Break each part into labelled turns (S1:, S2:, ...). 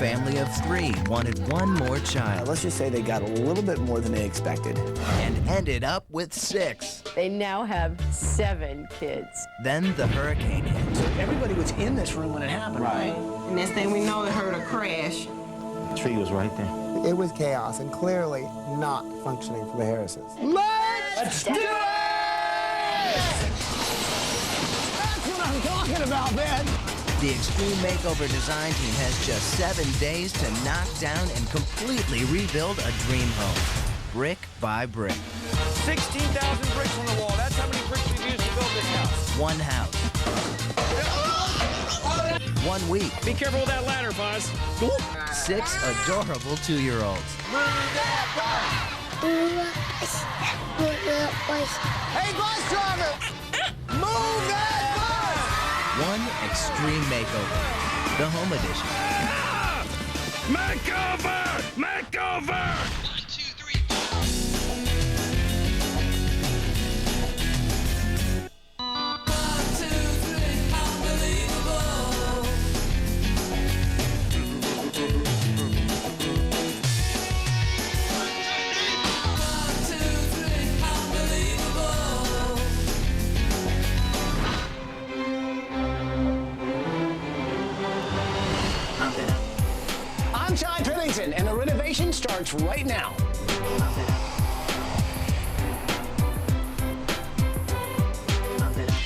S1: family of 3 wanted one more child.
S2: Let's just say they got a little bit more than they expected.
S1: And ended up with 6.
S3: They now have 7 kids.
S1: Then the hurricane hit.
S2: So everybody was in this room when it happened, right?
S4: And next thing we know, they heard a crash.
S5: The tree was right there.
S6: It was chaos and clearly not functioning for the Harrises.
S2: Let's do it! That's what I'm talking about, man.
S1: The Extreme Makeover design team has just 7 days to knock down and completely rebuild a dream home, brick by brick.
S7: 16,000 bricks on the wall. That's how many bricks we've used to build this house.
S1: One house. 1 week.
S7: Be careful with that ladder, Foz.
S1: 6 adorable 2-year-olds.
S2: Hey, bus driver! Move that bus!
S1: 1 Extreme Makeover, the home edition.
S7: Makeover! Makeover! 1, 2, 3.
S2: I'm John Pennington, and the renovation starts right now.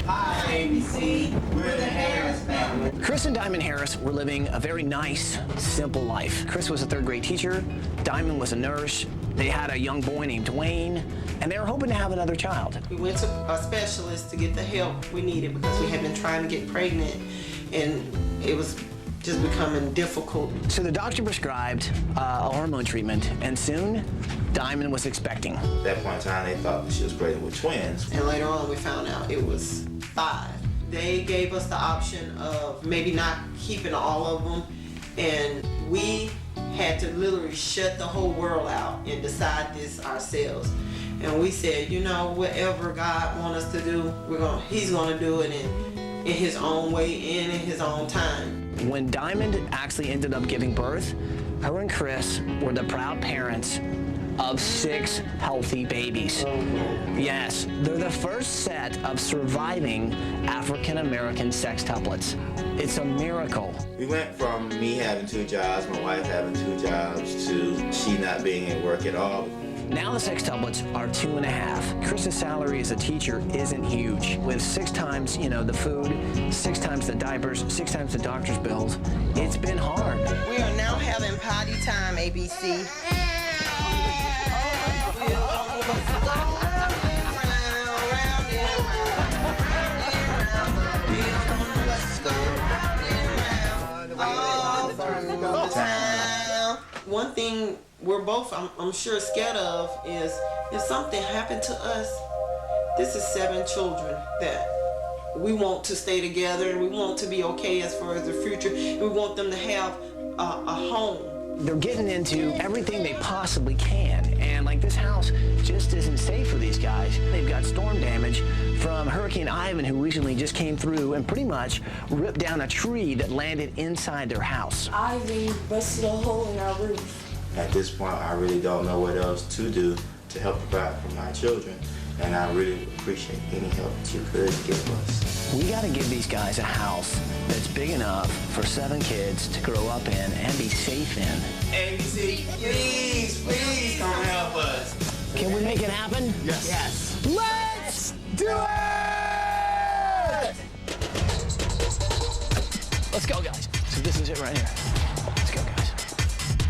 S4: Hi, ABC. We're the Harris family.
S2: Chris and Diamond Harris were living a very nice, simple life. Chris was a 3rd grade teacher. Diamond was a nurse. They had a young boy named Dwayne, and they were hoping to have another child.
S4: We went to a specialist to get the help we needed because we had been trying to get pregnant, and it was just becoming difficult.
S2: So the doctor prescribed a hormone treatment, and soon Diamond was expecting.
S5: At that point in time, they thought that she was pregnant with twins.
S4: And later on, we found out it was 5. They gave us the option of maybe not keeping all of them, and we had to literally shut the whole world out and decide this ourselves. And we said, you know, whatever God wants us to do, He's gonna do it in His own way and in His own time.
S2: When Diamond actually ended up giving birth, her and Chris were the proud parents of 6 healthy babies. Yes, they're the first set of surviving African-American sextuplets. It's a miracle.
S5: We went from me having 2 jobs, my wife having 2 jobs, to she not being at work at all.
S2: Now the sextuplets are 2.5. Chris's salary as a teacher isn't huge. With 6 times, the food, 6 times the diapers, 6 times the doctor's bills, it's been hard.
S4: We are now having potty time, ABC. One thing we're both, I'm sure, scared of is if something happened to us, this is 7 children that we want to stay together and we want to be okay as far as the future. And we want them to have a home.
S2: They're getting into everything they possibly can, and like this house just isn't safe for these guys. They've got storm damage from Hurricane Ivan, who recently just came through and pretty much ripped down a tree that landed inside their house.
S8: Ivan busted a hole in our roof.
S5: At this point, I really don't know what else to do to help provide for my children, and I really appreciate any help that you could give us.
S2: We gotta give these guys a house that's big enough for 7 kids to grow up in and be safe in.
S4: ABC, please come help us.
S2: Can we make it happen?
S4: Yes. Yes.
S2: Let's do it! Let's go, guys. So this is it right here. Let's go, guys.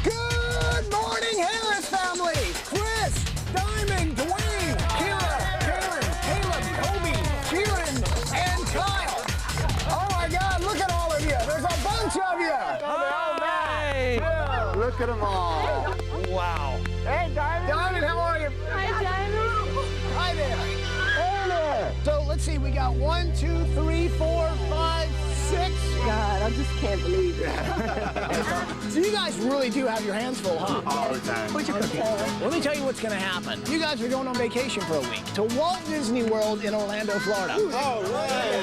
S2: Good morning, Harris family! Chris, Diamond, Dwayne, Kira, Karen, Caleb, Kobe, Kieran, and Kyle. Oh my God, look at all of you. There's a bunch of you.
S7: Hey!
S2: Yeah, look at them all.
S7: Wow.
S2: Hey, Diamond. Diamond, how are you?
S8: Hi, Diamond.
S2: Hi there. Hey there. So let's see, we got 1, 2, 3, 4, 5, 6.
S3: God, I just can't believe it.
S2: So you guys really do have your hands full, huh?
S5: All the time.
S2: What's your cookie? Let me tell you what's going to happen. You guys are going on vacation for a week to Walt Disney World in Orlando, Florida.
S5: All right.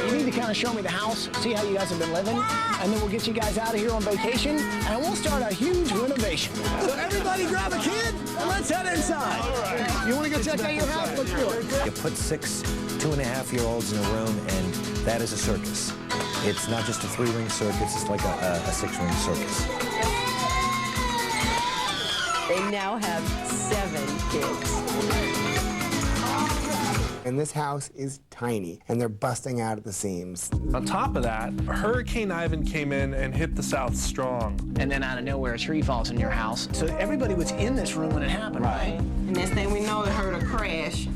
S2: You need to kind of show me the house, see how you guys have been living, and then we'll get you guys out of here on vacation, and we'll start a huge renovation. So everybody grab a kid, and let's head inside. All right. You want to go check out your house? Let's do it.
S9: You put 6 2.5-year-olds in a room, and that is a circus. It's not just a 3-ring circus, it's like a 6-ring circus.
S3: They now have 7 kids.
S6: And this house is tiny, and they're busting out at the seams.
S10: On top of that, Hurricane Ivan came in and hit the South strong.
S2: And then out of nowhere, a tree falls in your house. So everybody was in this room when it happened, right?
S4: And next thing we know, it heard a crash.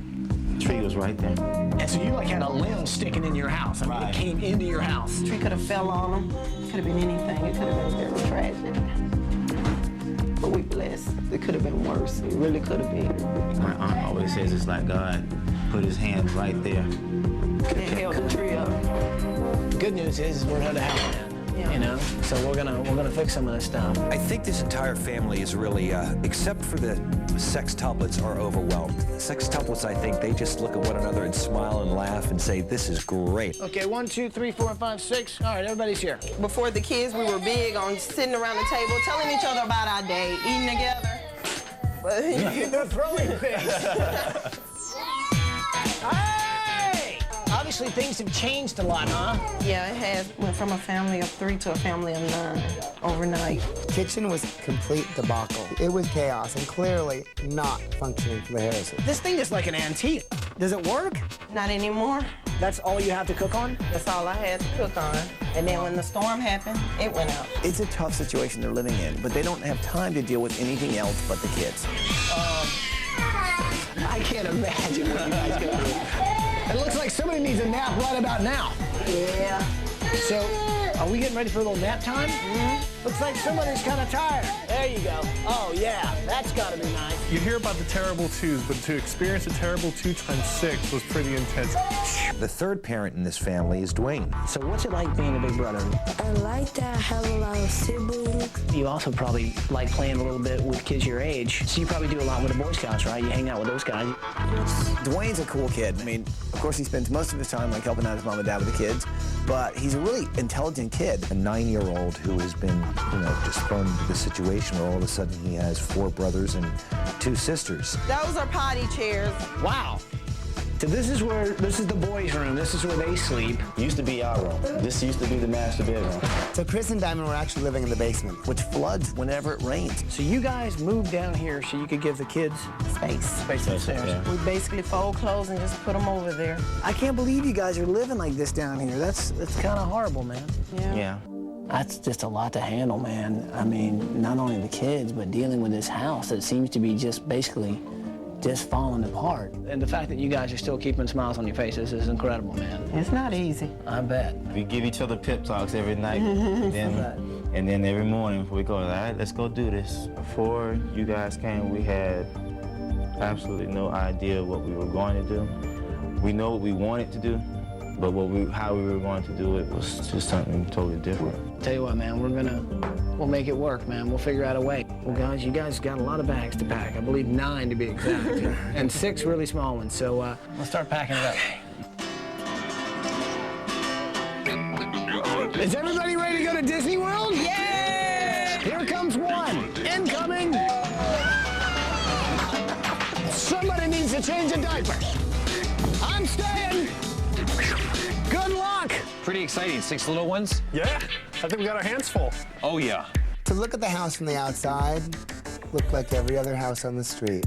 S5: The tree was right there.
S2: And so you like had a limb sticking in your house. I mean, it came into your house.
S4: The tree could have fell on them. It could have been anything. It could have been very tragic. But we blessed. It could have been worse. It really could have been.
S5: My aunt always says it's like God put his hands right there.
S4: It held the tree up.
S2: The good news is we're here to help, man. You know, so we're gonna fix some of this stuff.
S9: I think this entire family is really, except for the sextuplets, are overwhelmed. The sextuplets, I think, they just look at one another and smile and laugh and say, "This is great."
S2: Okay, 1, 2, 3, 4, 5, 6. All right, everybody's here.
S4: Before the kids, we were big on sitting around the table, telling each other about our day, eating together. But
S2: They're throwing things. Hey! Obviously, things have changed a lot, huh?
S4: yeah, it has went from a family of 3 to a family of 9 overnight.
S6: The kitchen was a complete debacle. It was chaos and clearly not functioning for the Harrises.
S2: This thing is like an antique. Does it work?
S4: Not anymore.
S2: That's all you have to cook on?
S4: That's all I had to cook on. And then when the storm happened, it went out.
S11: It's a tough situation they're living in, but they don't have time to deal with anything else but the kids.
S2: I can't imagine what you guys go through. It looks like somebody needs a nap right about now.
S4: Yeah.
S2: So, are we getting ready for a little nap time? Mm-hmm. Looks like somebody's kind of tired. There you go. Oh, yeah, that's got to be nice.
S10: You hear about the terrible 2s, but to experience a terrible 2 times 6 was pretty intense.
S9: The third parent in this family is Dwayne.
S2: So what's it like being a big brother?
S8: I like that I have a lot of siblings.
S2: You also probably like playing a little bit with kids your age. So you probably do a lot with the Boy Scouts, right? You hang out with those guys.
S11: Dwayne's a cool kid. I mean, of course, he spends most of his time like helping out his mom and dad with the kids, but he's a really intelligent kid.
S9: A 9-year-old who has been, just thrown into this situation where all of a sudden he has 4 brothers and 2 sisters.
S4: Those are potty chairs.
S2: Wow. So this is the boys' room. This is where they sleep.
S5: Used to be our room. This used to be the master bedroom.
S6: So Chris and Diamond were actually living in the basement.
S11: Which floods whenever it rains.
S2: So you guys moved down here so you could give the kids
S4: Space.
S2: upstairs.
S5: Yeah.
S4: We basically fold clothes and just put them over there.
S2: I can't believe you guys are living like this down here. That's kind of horrible, man.
S5: Yeah.
S2: That's just a lot to handle, man. I mean, not only the kids, but dealing with this house that seems to be just basically just falling apart. And the fact that you guys are still keeping smiles on your faces is incredible, man.
S4: It's not easy.
S2: I bet.
S5: We give each other pep talks every night. and then every morning before we go, all right, let's go do this. Before you guys came, we had absolutely no idea what we were going to do. We know what we wanted to do, but how we were going to do it was just something totally different.
S2: Tell you what, man, we'll make it work, man. We'll figure out a way. Well, guys, you guys got a lot of bags to pack. I believe 9 to be exact, and 6 really small ones. So let's start packing it up. Is everybody ready to go to Disney World?
S4: Yeah!
S2: Here comes one. Incoming. Somebody needs to change a diaper. I'm staying. Good luck.
S12: Pretty exciting. 6 little ones?
S10: Yeah, I think we got our hands full.
S12: Oh, yeah.
S6: To look at the house from the outside, looked like every other house on the street.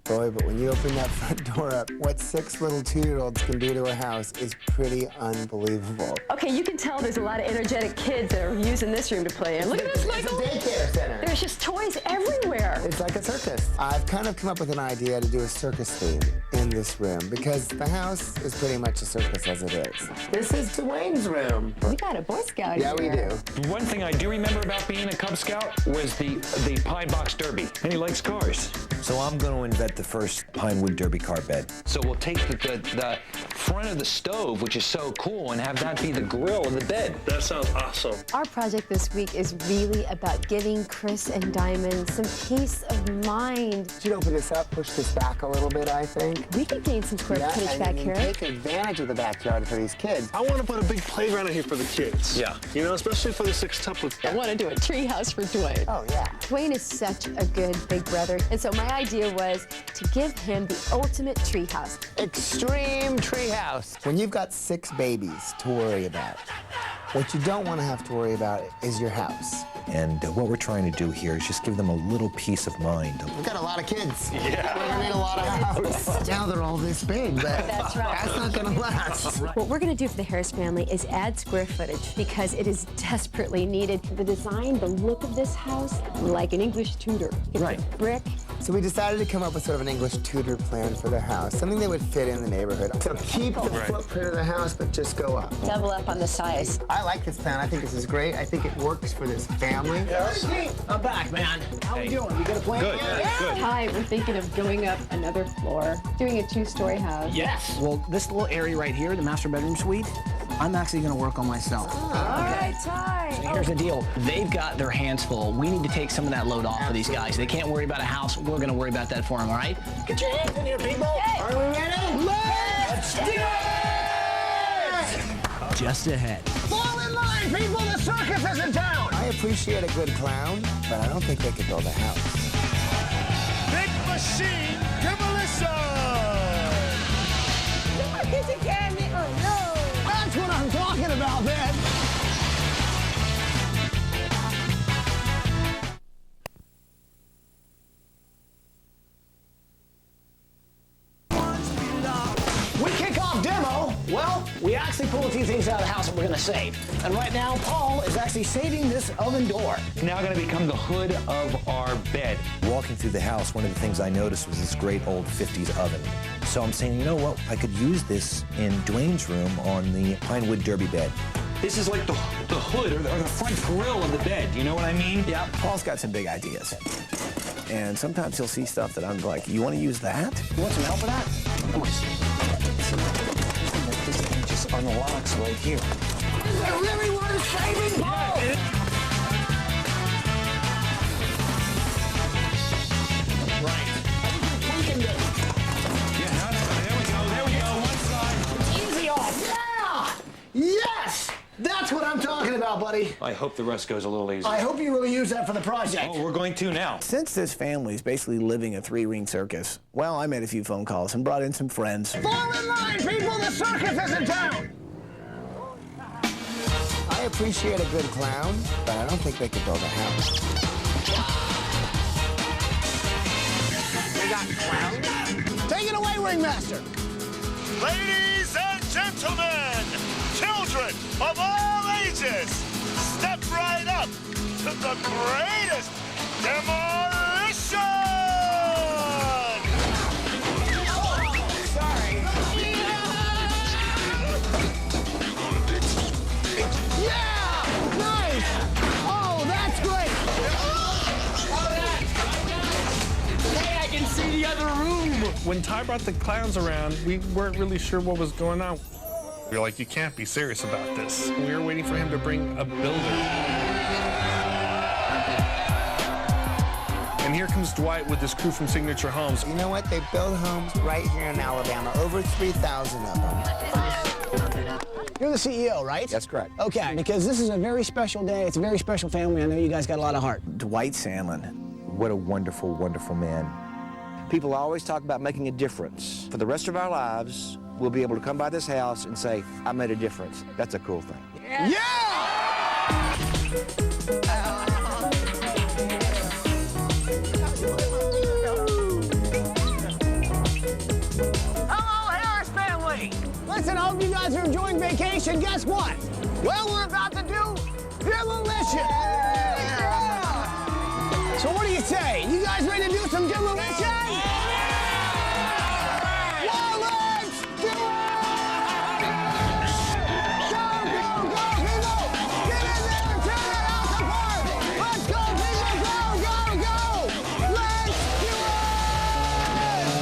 S6: Boy, but when you open that front door up, what 6 little 2-year-olds can do to a house is pretty unbelievable.
S3: Okay, you can tell there's a lot of energetic kids that are using this room to play in. Look at this, Michael.
S6: It's a daycare center.
S3: There's just toys everywhere.
S6: It's like a circus. I've kind of come up with an idea to do a circus theme in this room because the house is pretty much a circus as it is. This is Dwayne's room.
S3: We got a Boy Scout
S6: Yeah, we
S3: here.
S6: do.
S12: One thing I do remember about being a Cub Scout was the pie box derby. And he likes cars.
S9: So I'm going to invent the first pine wood derby car bed.
S12: So we'll take the front of the stove, which is so cool, and have that be the grill of the bed.
S10: That sounds awesome.
S3: Our project this week is really about giving Chris and Diamond some peace of mind.
S6: Should open this up, push this back a little bit, I think.
S3: We could gain some square footage back here.
S6: Take advantage of the backyard for these kids.
S10: I want to put a big playground in here for the kids.
S12: Yeah.
S10: You know, especially for the sextuplets.
S3: I want to do a treehouse for Dwayne.
S6: Oh, yeah.
S3: Dwayne is such a good big brother, and so my idea was to give him the ultimate treehouse.
S6: Extreme treehouse. When you've got 6 babies to worry about, what you don't want to have to worry about is your house.
S9: And what we're trying to do here is just give them a little peace of mind.
S6: We've got a lot of kids. Yeah. We're gonna need a lot of house. Now they're all this big, but
S3: That's right.
S6: that's not gonna last.
S3: What we're going to do for the Harris family is add square footage because it is desperately needed. The design, the look of this house, like an English Tudor. It's
S12: Right.
S3: brick.
S6: So we decided to come up with sort of an English Tudor plan for the house, something that would fit in the neighborhood. So keep the footprint of the house, but just go up.
S3: Double up on the size.
S6: I like this plan. I think this is great. I think it works for this family.
S11: I'm back, man. How we doing? You got a plan?
S12: Good. Good.
S3: Hi, we're thinking of going up another floor, doing a 2-story house.
S11: Yes. Well, this little area right here, the master bedroom suite, I'm actually going to work on myself.
S3: All right, Ty.
S11: So here's the deal. They've got their hands full. We need to take some of that load off of these guys. They can't worry about a house. We're going to worry about that for them, all right? Get your hands in here, people.
S6: Are we ready?
S11: Let's do it!
S1: Just ahead.
S2: Fall in line, people! The circus is in town!
S6: I appreciate a good clown, but I don't think they could build a house.
S2: Big machine demolition!
S8: It's a Kermit. Oh, no.
S2: That's what I'm talking about, man!
S11: We kick off demo. Well, we actually pull a few things out of the house that we're going to save. And right now, Paul is actually saving this oven door.
S12: It's now going to become the hood of our bed.
S9: Walking through the house, one of the things I noticed was this great old 50s oven. So I'm saying, you know what? I could use this in Dwayne's room on the pine wood derby bed.
S12: This is like the hood or the front grill of the bed. You know what I mean?
S11: Yeah, Paul's got some big ideas. And sometimes he'll see stuff that I'm like, you want to use that? You want some help with that? Come on.
S12: This thing just unlocks right here.
S2: Is it really worth saving, Paul?
S12: There we go. One side.
S11: Easy off. Yeah! Yes! That's what I'm talking about, buddy.
S12: I hope the rest goes a little easier.
S11: I hope you really use that for the project.
S12: Oh, we're going to now.
S11: Since this family is basically living a 3-ring circus, well, I made a few phone calls and brought in some friends.
S2: Fall in line, people! The circus is in town!
S6: I appreciate a good clown, but I don't think they could build a house.
S2: We got clowns? Take it away, Ringmaster!
S13: Ladies and gentlemen, children of all ages, step right up to the greatest demolition!
S2: Sorry. Yeah! Nice! Oh, that's great!
S10: Hey, I can see the other room. When Ty brought the clowns around, we weren't really sure what was going on. We were like, you can't be serious about this. We were waiting for him to bring a builder. And here comes Dwight with his crew from Signature Homes.
S6: You know what? They build homes right here in Alabama, over 3,000 of them.
S11: You're the CEO, right?
S6: That's correct.
S11: Okay, because this is a very special day. It's a very special family. I know you guys got a lot of heart. Dwight Sandlin.
S9: What a wonderful, wonderful man.
S14: People always talk about making a difference. For the rest of our lives, we'll be able to come by this house and say, I made a difference. That's a cool thing.
S2: Yeah! Hello, Harris family! Listen, I hope you guys are enjoying vacation. Guess what? Well, we're about to do demolition! Yeah! So what do you say? You guys ready to do some demolition? Well, let's do it! Go, go, go, people! Get in there and tear that house apart! Let's go, people! Go, go, go! Let's do it!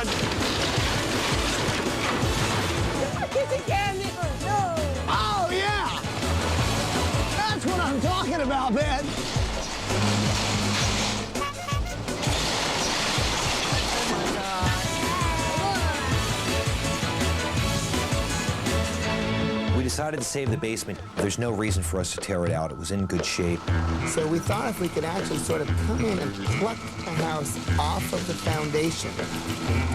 S11: done.
S8: Kitchen cabinet. No.
S11: Oh, yeah. That's what I'm talking about, man.
S9: We decided to save the basement. There's no reason for us to tear it out. It was in good shape.
S6: So we thought if we could actually sort of come in and pluck the house off of the foundation,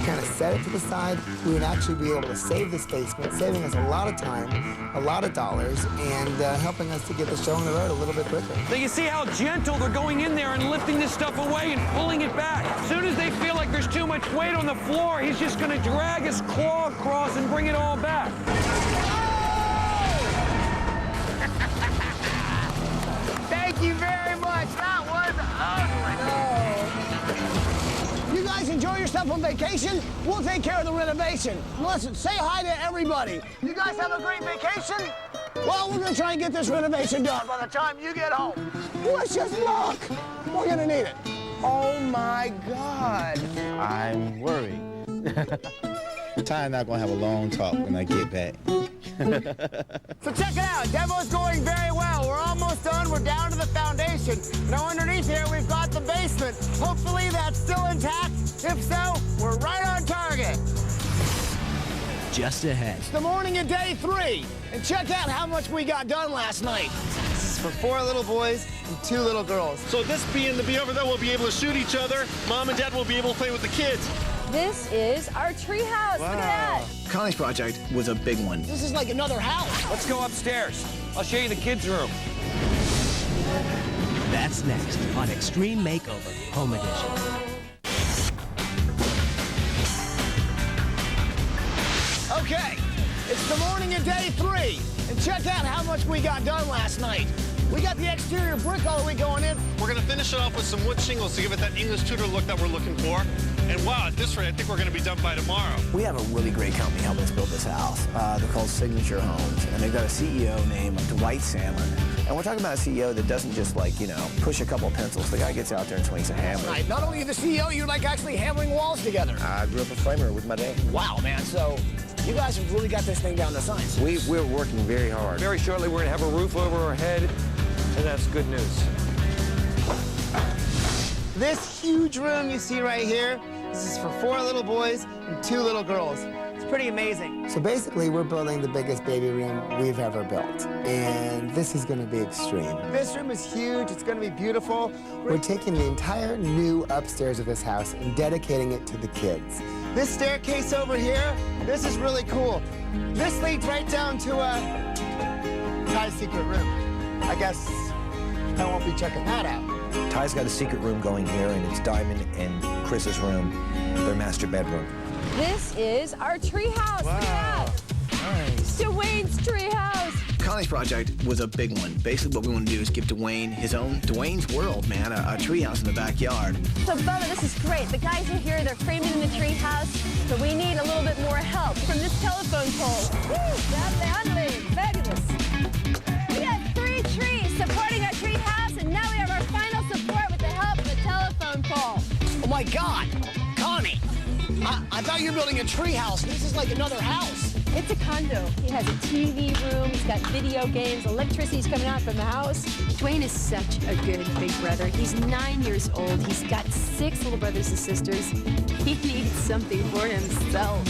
S6: kind of set it to the side, we would actually be able to save this basement, saving us a lot of time, a lot of dollars, and helping us to get the show on the road a little bit quicker.
S7: Now you see how gentle they're going in there and lifting this stuff away and pulling it back. As soon as they feel like there's too much weight on the floor, he's just going to drag his claw across and bring it all back.
S11: Thank you very much. That was ugly. You guys enjoy yourself on vacation? We'll take care of the renovation. Listen, say hi to everybody. You guys have a great vacation? Well, we're going to try and get this renovation done by the time you get home. Wish us luck. We're going to need it.
S6: Oh, my God.
S5: I'm worried. Ty and I are going to have a long talk when I get back.
S2: So check it out. Demo's going very well. We're almost done. We're down to the foundation. Now underneath here, we've got the basement. Hopefully that's still intact. If so, we're right on target.
S1: Just ahead.
S11: It's the morning of day 3. And check out how much we got done last night.
S2: This is for 4 little boys and 2 little girls.
S10: So this being the over there, we'll be able to shoot each other. Mom and Dad will be able to play with the kids.
S8: This is our tree house. Look at that.
S11: Connie's project was a big one. This is like another house.
S7: Let's go upstairs. I'll show you the kids' room.
S1: That's next on Extreme Makeover Home Edition.
S11: Okay, it's the morning of day 3. And check out how much we got done last night. We got the exterior brick all the way going in.
S10: We're going to finish it off with some wood shingles to give it that English Tudor look that we're looking for. And wow, at this rate, I think we're going to be done by tomorrow.
S11: We have a really great company helping us build this house. They're called Signature Homes, and they've got a CEO named Dwight Salmon. And we're talking about a CEO that doesn't just, like, you know, push a couple of pencils. The guy gets out there and swings a hammer. Right. Not only are you the CEO, you're like actually hammering walls together.
S14: I grew up a framer with my dad.
S11: Wow, man. So you guys have really got this thing down to science.
S14: We're working very hard.
S12: Very shortly, we're going to have a roof over our head, and that's good news.
S2: This huge room you see right here, this is for 4 little boys and 2 little girls. It's pretty amazing.
S6: So basically, we're building the biggest baby room we've ever built. And this is going to be extreme.
S2: This room is huge. It's going to be beautiful.
S6: We're taking the entire new upstairs of this house and dedicating it to the kids.
S2: This staircase over here, this is really cool. This leads right down to Ty's secret room. I guess I won't be checking that out.
S9: Ty's got a secret room going here, and it's Diamond and Chris's room, their master bedroom.
S8: This is our tree house. Look at that.
S6: Nice.
S8: Dwayne's tree house.
S11: Connie's project was a big one. Basically, what we want to do is give Dwayne his own Dwayne's World, man, a tree house in the backyard.
S8: So, Bubba, this is great. The guys are here. They're framing in the tree house. So we need a little bit more help from this telephone pole. Woo! That's handling. Fabulous. We had 3 trees supporting our tree house, and now we have our final support with the help of a telephone pole.
S11: Oh, my God. Connie, I thought you were building a tree house. This is like another house.
S8: It's a condo. He has a TV room. He's got video games. Electricity's coming out from the house. Dwayne is such a good big brother. He's 9 years old. He's got 6 little brothers and sisters. He needs something for himself.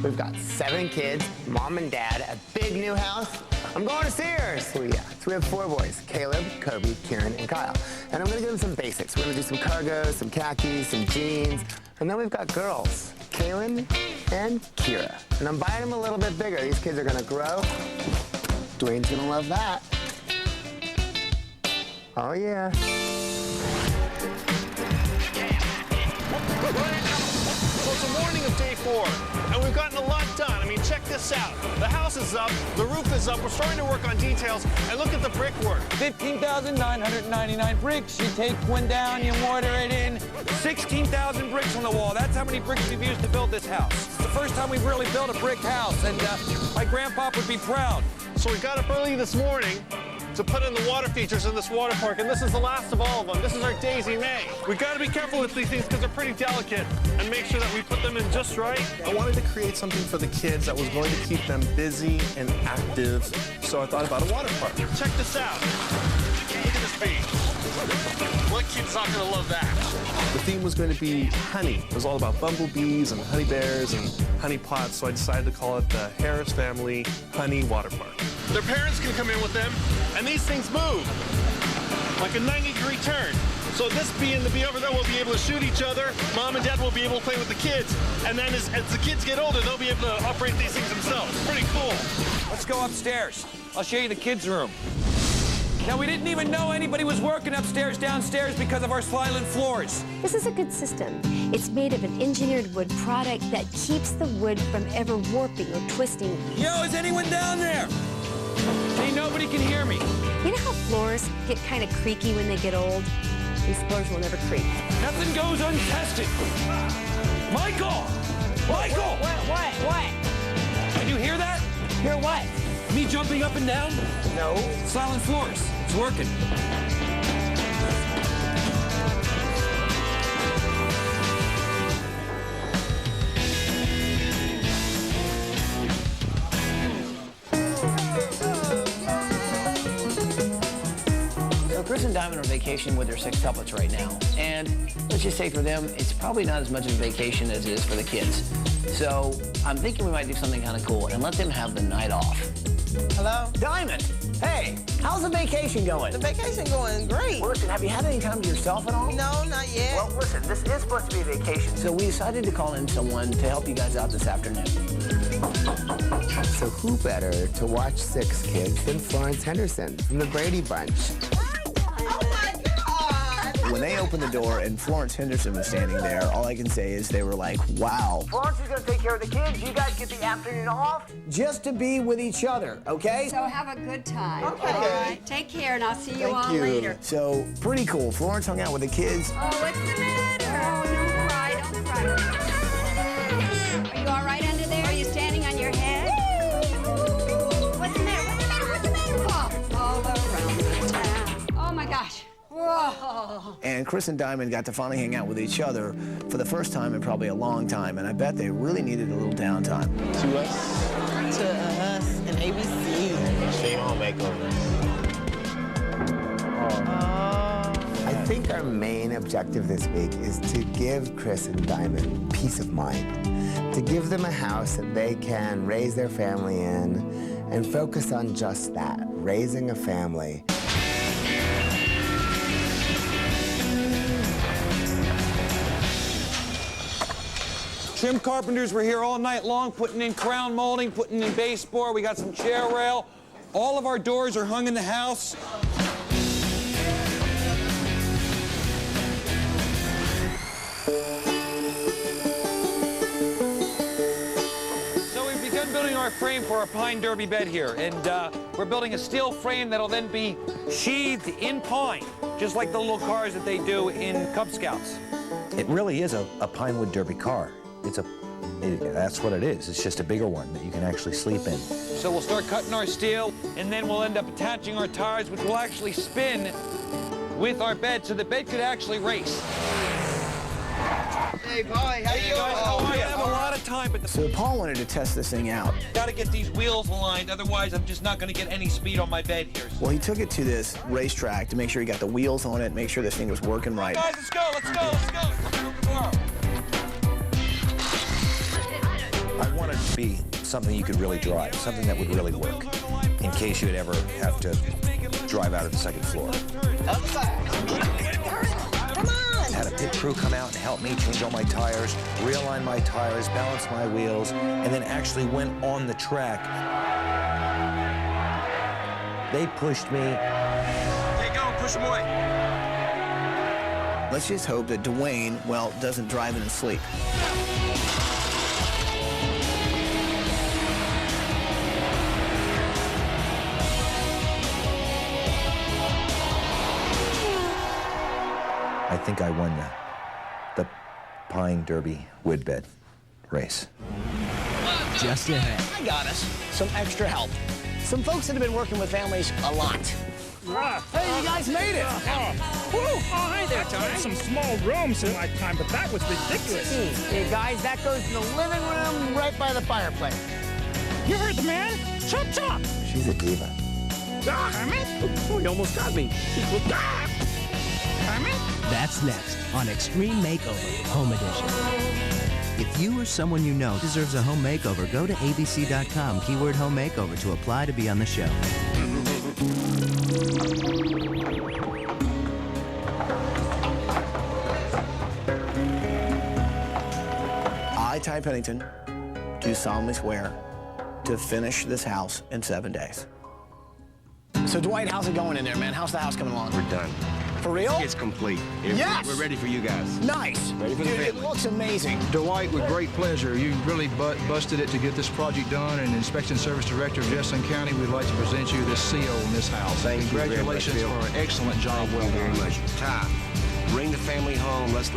S2: We've got 7 kids, mom and dad, a big new house. I'm going to Sears.
S6: Oh, yeah. So we have 4 boys, Caleb, Kobe, Kieran, and Kyle. And I'm going to give them some basics. We're going to do some cargos, some khakis, some jeans. And then we've got girls, Kaylin and Kira. And I'm buying them a little bit bigger. These kids are going to grow. Dwayne's going to love that. Oh, yeah.
S10: So it's the morning of day 4, and we've gotten a lot done. I mean, check this out. The house is up, the roof is up, we're starting to work on details, and look at the brickwork.
S7: 15,999 bricks. You take one down, you mortar it in. 16,000 bricks on the wall. That's how many bricks we've used to build this house. It's the first time we've really built a brick house, and my grandpa would be proud.
S10: So we got up early this morning, to put in the water features in this water park, and this is the last of all of them. This is our Daisy May. We got to be careful with these things because they're pretty delicate and make sure that we put them in just right. I wanted to create something for the kids that was going to keep them busy and active, so I thought about a water park. Check this out. Look at this beach. What kid's not going to love that? The theme was going to be honey. It was all about bumblebees and honey bears and honey pots, so I decided to call it the Harris Family Honey Water Park. Their parents can come in with them, and these things move like a 90-degree turn. So this bee and the bee over there will be able to shoot each other. Mom and Dad will be able to play with the kids, and then as the kids get older, they'll be able to operate these things themselves. Pretty cool.
S7: Let's go upstairs. I'll show you the kids' room. Now, we didn't even know anybody was working upstairs, downstairs because of our silent floors.
S3: This is a good system. It's made of an engineered wood product that keeps the wood from ever warping or twisting.
S7: Yo, is anyone down there? Hey, nobody can hear me.
S3: You know how floors get kind of creaky when they get old? These floors will never creak.
S7: Nothing goes untested. Michael! Michael!
S8: What?
S7: Did you hear that?
S8: Hear what?
S7: Me jumping up and down?
S8: No.
S7: Silent floors. It's working.
S15: Chris and Diamond are on vacation with their sextuplets right now. And let's just say for them, it's probably not as much of a vacation as it is for the kids. So I'm thinking we might do something kind of cool and let them have the night off.
S11: Hello? Diamond, hey, how's the vacation going?
S4: The vacation going great.
S11: Well, listen, have you had any time to yourself at all?
S4: No, not yet.
S11: Well, listen, this is supposed to be a vacation.
S15: So we decided to call in someone to help you guys out this afternoon.
S6: So who better to watch Six Kids than Florence Henderson from the Brady Bunch?
S16: When they opened the door and Florence Henderson was standing there, all I can say is they were like, wow.
S11: Florence is gonna take care of the kids. You guys get the afternoon off just to be with each other, okay?
S3: So have a good time.
S11: Okay.
S3: All right. Take care, and I'll see you all later.
S16: So, pretty cool. Florence hung out with the kids.
S3: Oh, what's the matter? Oh, don't cry, don't cry. Are you all right under there? Are you standing on your head? What's the matter? What's the matter? Oh, all around the town. Oh, my gosh. Whoa.
S16: And Chris and Diamond got to finally hang out with each other for the first time in probably a long time, and I bet they really needed a little downtime.
S4: To us and ABC.
S5: Extreme Makeover.
S6: I think our main objective this week is to give Chris and Diamond peace of mind, to give them a house that they can raise their family in and focus on just that, raising a family.
S7: Trim carpenters were here all night long, putting in crown molding, putting in baseboard. We got some chair rail. All of our doors are hung in the house. So we've begun building our frame for our pine derby bed here, and we're building a steel frame that'll then be sheathed in pine, just like the little cars that they do in Cub Scouts.
S9: It really is a Pinewood Derby car. That's what it is. It's just a bigger one that you can actually sleep in.
S7: So we'll start cutting our steel, and then we'll end up attaching our tires, which will actually spin with our bed, so the bed could actually race.
S11: Hey, boy, how you
S7: guys? How are you? I have a lot of time, but
S16: So Paul wanted to test this thing out.
S7: got to get these wheels aligned, otherwise I'm just not going to get any speed on my bed here.
S16: Well, he took it to this racetrack to make sure he got the wheels on it, make sure this thing was working right.
S7: Guys, let's go, let's go, let's go.
S9: I want it to be something you could really drive, something that would really work, in case you'd ever have to drive out of the second floor.
S11: Other side. Come on.
S9: Had a pit crew come out and help me change all my tires, realign my tires, balance my wheels, and then actually went on the track. They pushed me.
S7: Okay, go, push them away.
S16: Let's just hope that Dwayne, well, doesn't drive in his sleep.
S9: I think I won the Pine Derby wood bed race.
S1: Just ahead.
S11: I got us some extra help.
S16: Some folks that have been working with families a lot. Hey, you guys made it.
S17: Hi there, Ty. I had some small rooms in my time, but that was ridiculous.
S11: Hey, guys, that goes in the living room right by the fireplace.
S17: You heard the man? Chop, chop.
S6: She's a diva.
S17: Kermit? Oh, you almost got me. Kermit?
S1: That's next on Extreme Makeover Home Edition. If you or someone you know deserves a home makeover, go to abc.com, keyword home makeover to apply to be on the show.
S16: I, Ty Pennington, do solemnly swear to finish this house in 7 days. So, Dwight, how's it going in there, man? How's the house coming along?
S18: We're done.
S16: For real?
S18: It's complete.
S16: Yes!
S18: We're ready for you guys.
S16: Nice.
S18: Ready for the
S16: Dude, it
S18: family.
S16: looks amazing.
S19: Dwight, with great pleasure. You really busted it to get this project done, and Inspection Service Director of Jefferson County, we'd like to present you this CO in this house.
S18: Thank you very much,
S19: Congratulations
S18: Bill.
S19: for an excellent job.
S18: Thank you very much. Ty, bring the family home. Let's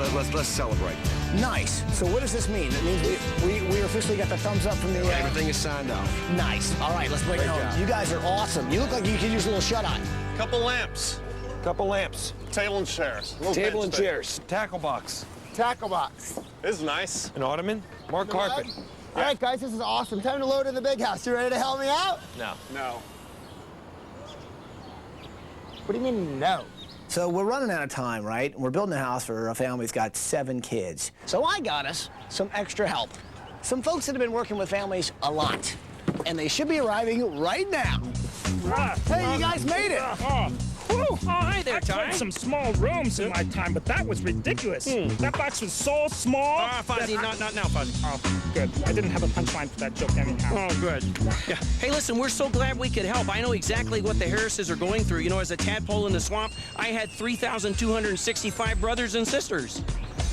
S18: celebrate.
S16: Nice. So what does this mean? It means we officially got the thumbs up from the...
S18: Everything is signed off.
S16: Nice. All right, let's bring it home.
S18: job.
S16: You guys are awesome. You look like you could use a little shut-eye.
S10: Couple lamps. Couple lamps. Table and chairs.
S16: Table and chairs.
S10: Tackle box.
S11: Tackle box.
S10: This is nice. An ottoman. More carpet.
S11: All right, guys, this is awesome. Time to load in the big house. You ready to help me out?
S10: No. No.
S11: What do you mean, no?
S16: So we're running out of time, right? We're building a house for a family that's got 7 kids. So I got us some extra help. Some folks that have been working with families a lot. And they should be arriving right now. Hey, you guys made it.
S17: Hi there, Ty. I had some small rooms in my time, but that was ridiculous. That box was so small.
S7: Fozzie, not now, Fozzie.
S17: Oh, good. I didn't have a punchline for that joke anyhow.
S7: Oh, good. Yeah. Hey, listen, we're so glad we could help. I know exactly what the Harrises are going through. You know, as a tadpole in the swamp, I had 3,265 brothers and sisters.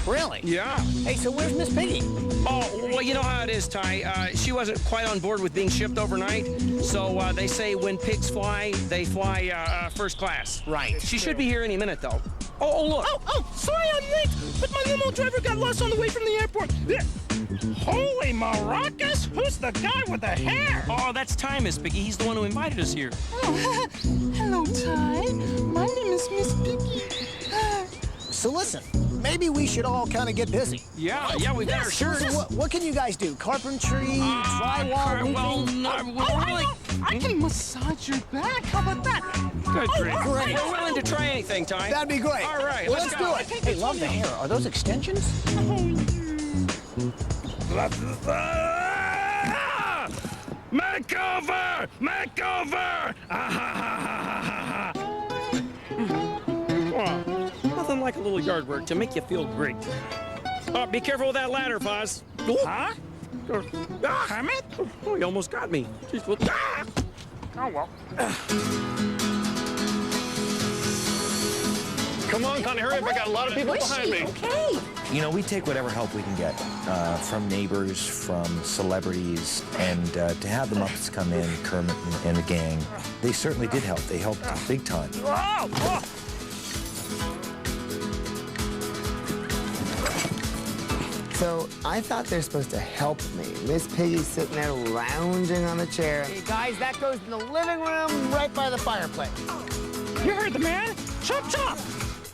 S16: Really?
S7: Yeah.
S16: Hey, so where's Miss Piggy?
S7: Oh, well, you know how it is, Ty. She wasn't quite on board with being shipped overnight, so they say when pigs fly, they fly first class.
S16: Right.
S7: She should be here any minute, though. Oh, look.
S17: Sorry I'm late, but my limo driver got lost on the way from the airport. Holy maracas! Who's the guy with the hair?
S7: Oh, that's Ty, Miss Piggy. He's the one who invited us here.
S20: Oh, hello, Ty. My name is Miss Piggy.
S16: So listen, maybe we should all kind of get busy.
S7: Yeah, we got our shirts.
S16: So what can you guys do? Carpentry, drywall, roofing?
S20: I can massage your back. How about that?
S7: Good, great.
S16: Great.
S7: We're willing to try anything, Ty.
S16: That'd be great.
S7: All right,
S16: well,
S7: let's
S16: do
S7: go.
S16: it. Hey, love the hair. Are those extensions?
S17: Makeover! Makeover!
S7: Nothing like a little yard work to make you feel great. Be careful with that ladder, Foz.
S17: Huh? Kermit?
S7: Oh, you almost got me. Jeez, well,
S17: Oh, well.
S10: Come on, honey, hurry up. I got a lot of people behind me.
S8: Okay.
S9: You know, we take whatever help we can get from neighbors, from celebrities, and to have the Muppets come in, Kermit and the gang, they certainly did help. They helped big time.
S6: So I thought they're supposed to help me. Miss Piggy's sitting there lounging on the chair.
S11: Hey, guys, that goes in the living room right by the fireplace.
S17: You heard the man? Chop, chop.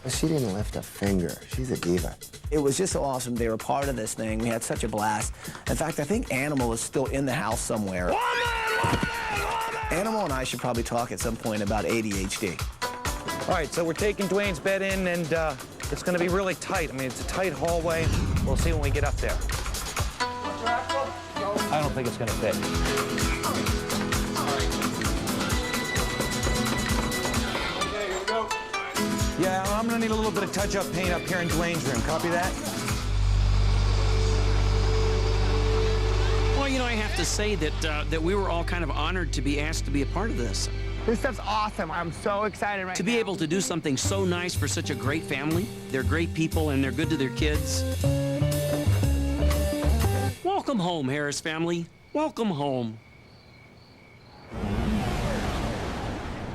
S6: Well, she didn't lift a finger. She's a diva.
S16: It was just so awesome. They were part of this thing. We had such a blast. In fact, I think Animal is still in the house somewhere. Animal and I should probably talk at some point about ADHD.
S9: All right, so we're taking Dwayne's bed in, and it's going to be really tight. I mean, it's a tight hallway. We'll see when we get up there. I don't think it's going to fit. Yeah, I'm going to need a little bit of touch-up paint up here in Dwayne's room. Copy that?
S7: well, you know, I have to say that we were all kind of honored to be asked to be a part of this.
S11: This stuff's awesome. I'm so excited right now.
S7: To be able to do something so nice for such a great family. They're great people, and they're good to their kids. Welcome home, Harris family. Welcome home.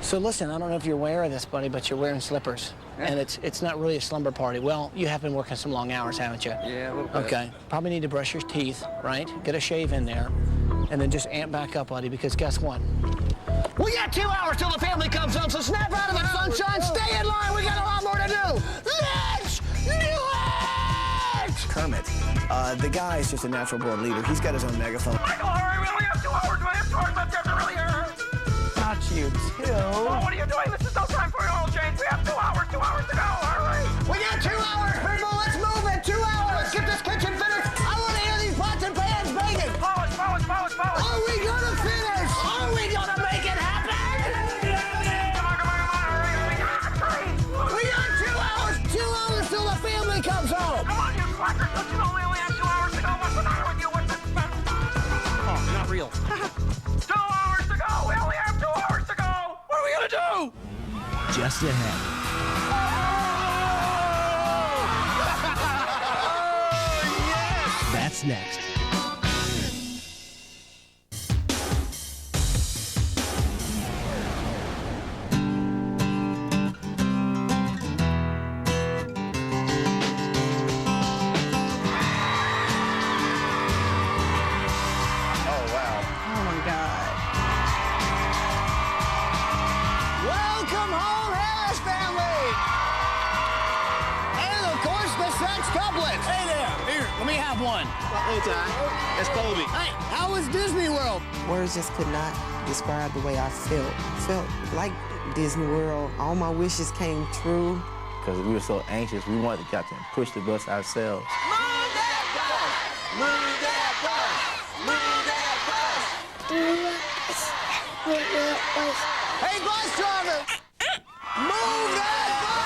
S16: So listen, I don't know if you're aware of this, buddy, but you're wearing slippers. And it's not really a slumber party. Well, you have been working some long hours, haven't you?
S7: Yeah, a little bit.
S16: Okay. Probably need to brush your teeth, right? Get a shave in there. And then just amp back up, buddy, because guess what?
S11: We got 2 hours till the family comes home, so snap out of it, sunshine. Stay in line. We got a lot more to do. Let's do it!
S16: Kermit, the guy is just a natural born leader. He's got his own megaphone.
S17: Michael, hurry, we only have 2 hours. Do I have 2 hours left? You have to really hurry.
S16: Not you, too.
S17: Oh, what are you doing? This is no time for an oil change. We have 2 hours. 2 hours to go. Hurry.
S11: We got 2 hours, people. Let's move it. 2 hours. Let's get this kitchen finished. I want to hear these pots and pans banging.
S17: Polish.
S11: Are we gonna finish? Are we gonna make it happen?
S17: Come on, hurry.
S11: We got 2 hours. 2 hours till the family comes home.
S17: Come on, you slackers. Don't you know we only have 2 hours to go? What's the matter with you? What's this?
S16: Oh, not real.
S17: 2 hours to go. We only have 2 hours to go. What are we gonna do?
S1: Just ahead. That's next.
S11: Welcome home, Harris family! And of course, the sextuplets. Hey there, here, let me have one.
S14: Hey, Ty. That's Kobe.
S11: Hey, how was Disney World?
S4: Words just could not describe the way I felt. Felt like Disney World. All my wishes came true.
S5: Because we were so anxious, we wanted to get and push the bus ourselves.
S11: Move that bus! Move that bus! Move that bus! Hey, bus driver! Move that bus!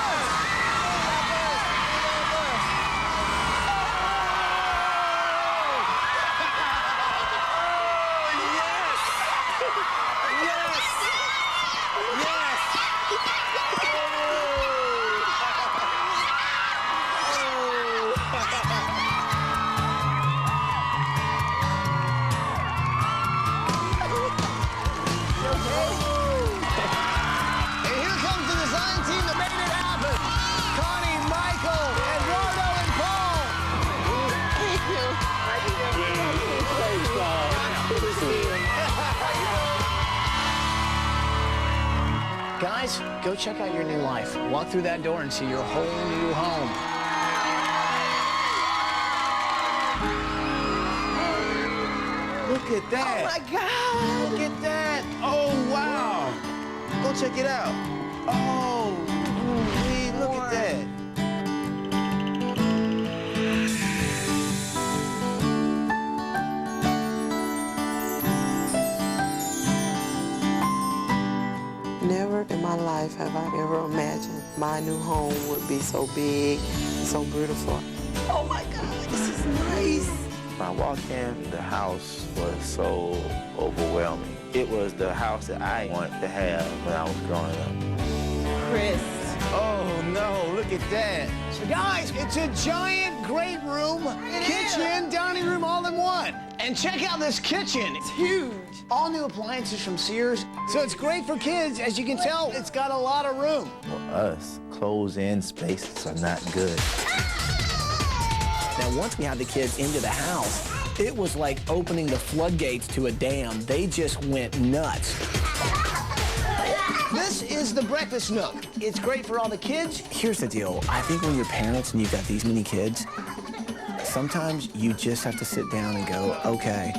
S16: Guys, go check out your new life. Walk through that door and see your whole new home.
S5: Look at that.
S11: Oh, my God!
S5: Look at that. Oh, wow. Go check it out. Oh, wait, look at that.
S4: Never in my life have I ever imagined my new home would be so big, so beautiful. Oh my God, this is nice.
S5: When I walked in, the house was so overwhelming. It was the house that I wanted to have when I was growing up.
S4: Chris.
S5: Oh no, look at that.
S11: So guys, it's a giant great room, kitchen, dining room, all in one. And check out this kitchen. It's huge. All new appliances from Sears. So it's great for kids. As you can tell, it's got a lot of room.
S5: For us, closed-in spaces are not good.
S16: Now, once we had the kids into the house, it was like opening the floodgates to a dam. They just went nuts.
S11: This is the breakfast nook. It's great for all the kids.
S16: Here's the deal. I think when you're parents and you've got these many kids, sometimes you just have to sit down and go, okay,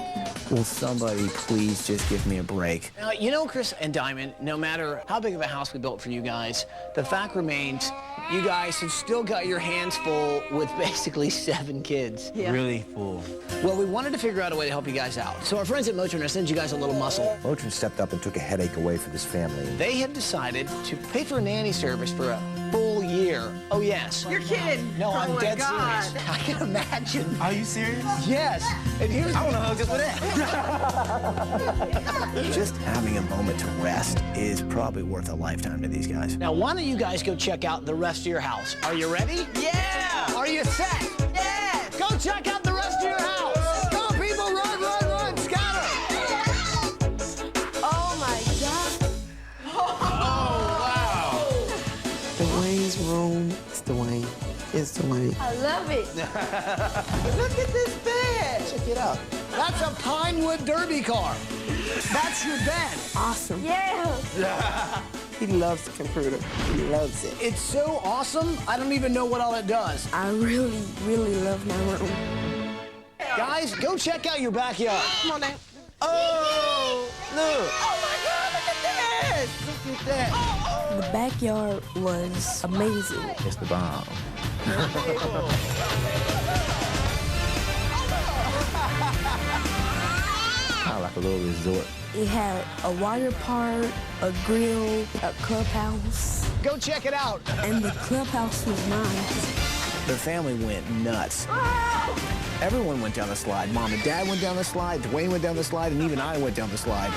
S16: will somebody please just give me a break? Now, you know, Chris and Diamond, no matter how big of a house we built for you guys, the fact remains you guys have still got your hands full with basically 7 kids.
S5: Yeah. Really full.
S16: Well, we wanted to figure out a way to help you guys out. So our friends at Motrin are sending you guys a little muscle.
S9: Motrin stepped up and took a headache away for this family.
S16: They have decided to pay for a nanny service for a full year. Oh, yes.
S4: You're kidding.
S16: No, I'm
S4: my
S16: dead
S4: God.
S16: serious. I can imagine.
S5: Are you serious?
S16: Yes. And here's
S5: I want to hug this with that.
S16: Just having a moment to rest is probably worth a lifetime to these guys. Now, why don't you guys go check out the rest of your house? Are you ready?
S11: Yeah! Are you set?
S4: Yes!
S11: Go check out the rest of your house! Go, people! Run, run, run! Scatter!
S4: Oh my God.
S5: Oh, wow.
S4: Dwayne's room is Dwayne. It's Dwayne.
S3: I love it.
S4: Look at this bed.
S11: that? Check it out. That's a Pinewood Derby car. That's your bed.
S20: Awesome.
S11: Yeah.
S20: He loves the computer. He loves it.
S11: It's so awesome, I don't even know what all it does.
S20: I really, really love my room.
S11: Guys, go check out your backyard.
S20: Come on now.
S11: Oh, look.
S20: Oh my God, look at that.
S11: Look at that.
S20: The backyard was amazing.
S5: It's the bomb. Kind of like a little resort.
S20: It had a water park, a grill, a clubhouse.
S11: Go check it out.
S20: And the clubhouse was nice.
S16: The family went nuts. Everyone went down the slide. Mom and Dad went down the slide, Dwayne went down the slide, and even I went down the slide.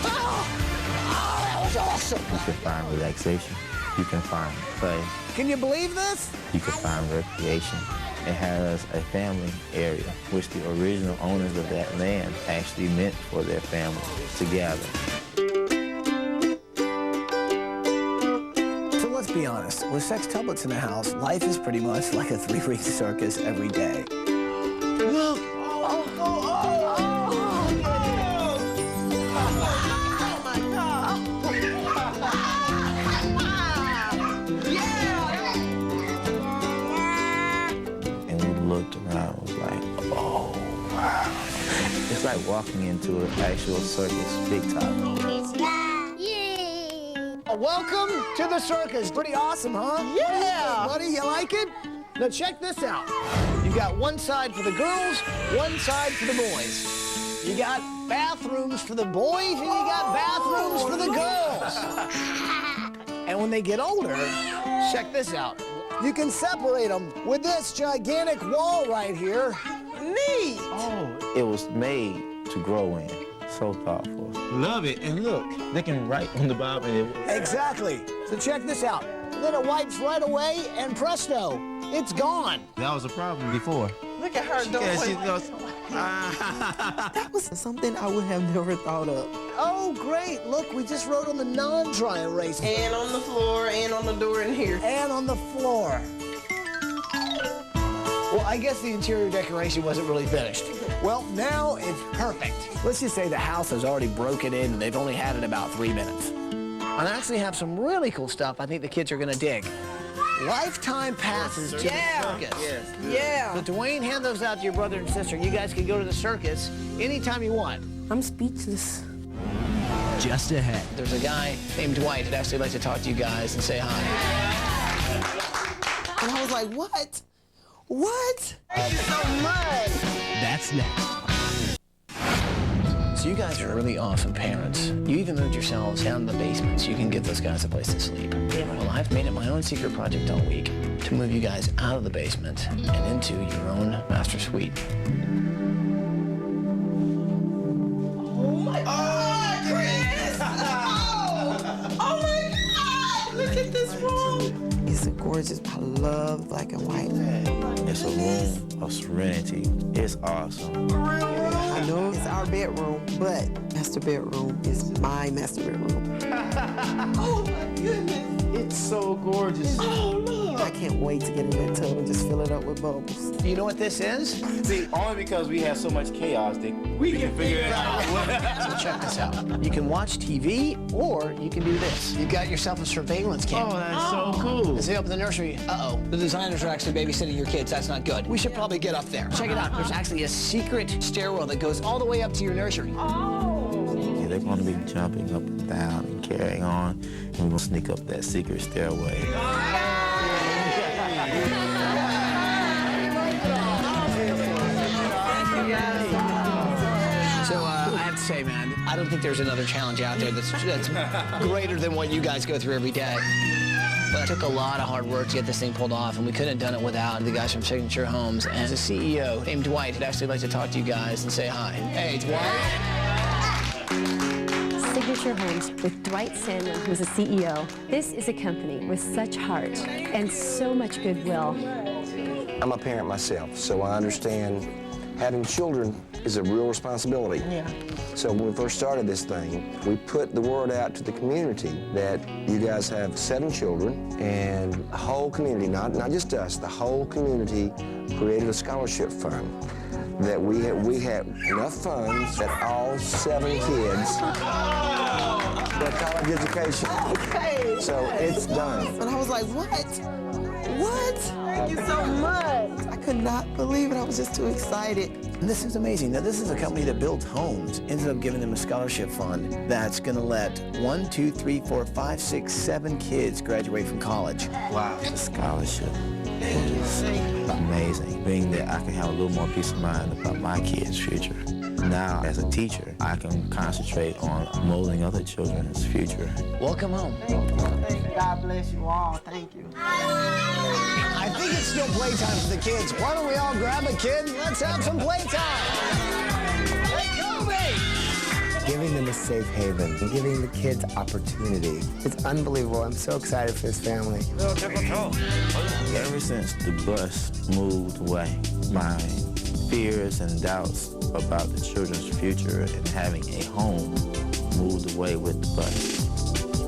S11: That was awesome.
S5: You can find relaxation. You can find play.
S11: Can you believe this?
S5: You can find recreation. It has a family area, which the original owners of that land actually meant for their family to gather.
S16: So let's be honest, with sextuplets in the house, life is pretty much like a three-ring circus every day.
S11: Look.
S5: Looked around, was like, oh, wow. It's like walking into an actual circus, big time.
S11: Welcome to the circus. Pretty awesome, huh? Yeah. Buddy, you like it? Now check this out. You got one side for the girls, one side for the boys. You got bathrooms for the boys, and you got bathrooms for the girls. And when they get older, check this out. You can separate them with this gigantic wall right here. Neat!
S5: Oh, it was made to grow in. So thoughtful. Love it. And look, they can write on the bottom.
S11: Exactly. So check this out. Then it wipes right away, and presto, it's gone.
S5: That was a problem before.
S20: Look at her doing.
S5: Yeah, she goes,
S20: That was something I would have never thought of.
S11: Oh, great. Look, we just wrote on the non-dry erase.
S4: And on the floor, and on the door in here.
S11: And on the floor. Well, I guess the interior decoration wasn't really finished. Well, now it's perfect.
S16: Let's just say the house has already broken in and they've only had it about 3 minutes. I actually have some really cool stuff I think the kids are gonna dig. Lifetime passes to the circus.
S20: Yeah.
S16: So Dwayne, hand those out to your brother and sister. You guys can go to the circus anytime you want.
S20: I'm speechless.
S1: Just ahead.
S15: There's a guy named Dwight that actually likes to talk to you guys and say hi.
S20: And I was like, what? What?
S11: Thank you so much.
S1: That's next.
S15: So you guys are really awesome parents. You even moved yourselves down to the basement so you can give those guys a place to sleep. Well, I've made it my own secret project all week to move you guys out of the basement and into your own master suite.
S4: Oh my God, Chris! Oh my God! Look at this room!
S20: It's gorgeous. I love black and white.
S5: it's a room of serenity. It's awesome.
S20: I know it's our bedroom, but master bedroom is my master bedroom.
S4: Oh my goodness!
S5: It's so gorgeous.
S20: Oh, look. I can't wait to get in that tub and just fill it up with bubbles.
S16: Do you know what this is?
S5: See, only because we have so much chaos that we can figure it out.
S16: So check this out. You can watch TV or you can do this. You got yourself a surveillance camera.
S5: Oh, that's so cool.
S16: As they open the nursery, uh-oh, the designers are actually babysitting your kids. That's not good. We should probably get up there. Check it out. There's actually a secret stairwell that goes all the way up to your nursery.
S5: Yeah, they're going to be jumping up and down and carrying on, and we're going to sneak up that secret stairway.
S16: So I have to say, man, I don't think there's another challenge out there that's greater than what you guys go through every day. But it took a lot of hard work to get this thing pulled off, and we couldn't have done it without the guys from Signature Homes. And the CEO named Dwight would actually like to talk to you guys and say hi. Hey, Dwight.
S21: Signature Homes with Dwight Sandman, who's a CEO. This is a company with such heart and so much goodwill.
S18: I'm a parent myself, so I understand having children is a real responsibility.
S20: Yeah.
S18: So when we first started this thing, we put the word out to the community that you guys have 7 children, and the whole community, not just us, the whole community created a scholarship fund. that we had enough funds that all 7 kids get college education.
S20: Okay.
S18: So it's done.
S20: And I was like, what? What? Thank you so much. I could not believe it. I was just too excited.
S16: And this is amazing. Now, this is a company that builds homes, ended up giving them a scholarship fund that's going to let 1, 2, 3, 4, 5, 6, 7 kids graduate from college.
S5: Wow. The scholarship is amazing. Being that I can have a little more peace of mind about my kids' future. Now, as a teacher, I can concentrate on molding other children's future.
S16: Welcome home.
S4: God bless you all. Thank you.
S11: I think it's still playtime for the kids. Why don't we all grab a kid and let's have some playtime? Hey, Kobe!
S6: Giving them a safe haven and giving the kids opportunity. It's unbelievable. I'm so excited for this family.
S5: Ever since the bus moved away, my fears and doubts about the children's future and having a home moved away with the bus.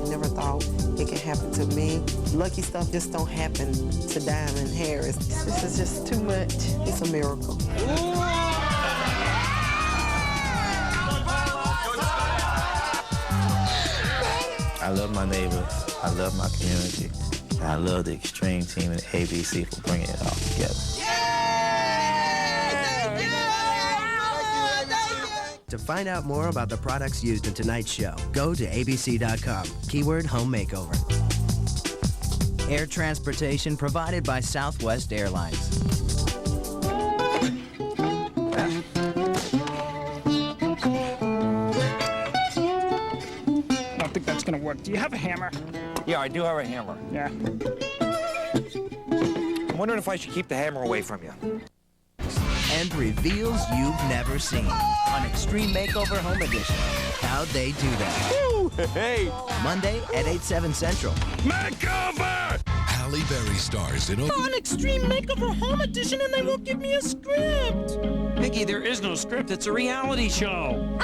S20: Never thought it could happen to me. Lucky stuff just don't happen to Diamond Harris. This is just too much. It's a miracle.
S5: I love my neighbors, I love my community, and I love the Extreme team and ABC for bringing it all together.
S1: To find out more about the products used in tonight's show, go to abc.com, keyword home makeover. Air transportation provided by Southwest Airlines.
S17: I don't think that's gonna work. Do you have a hammer?
S12: Yeah, I do have a hammer.
S17: Yeah.
S12: I'm wondering if I should keep the hammer away from you.
S1: And reveals you've never seen on Extreme Makeover Home Edition. How'd they do that?
S12: Woo! Hey!
S1: Monday at 8/7 Central.
S13: Makeover! Halle Berry stars in
S17: On Extreme Makeover Home Edition, and they won't give me a script.
S7: Piggy, there is no script. It's a reality show.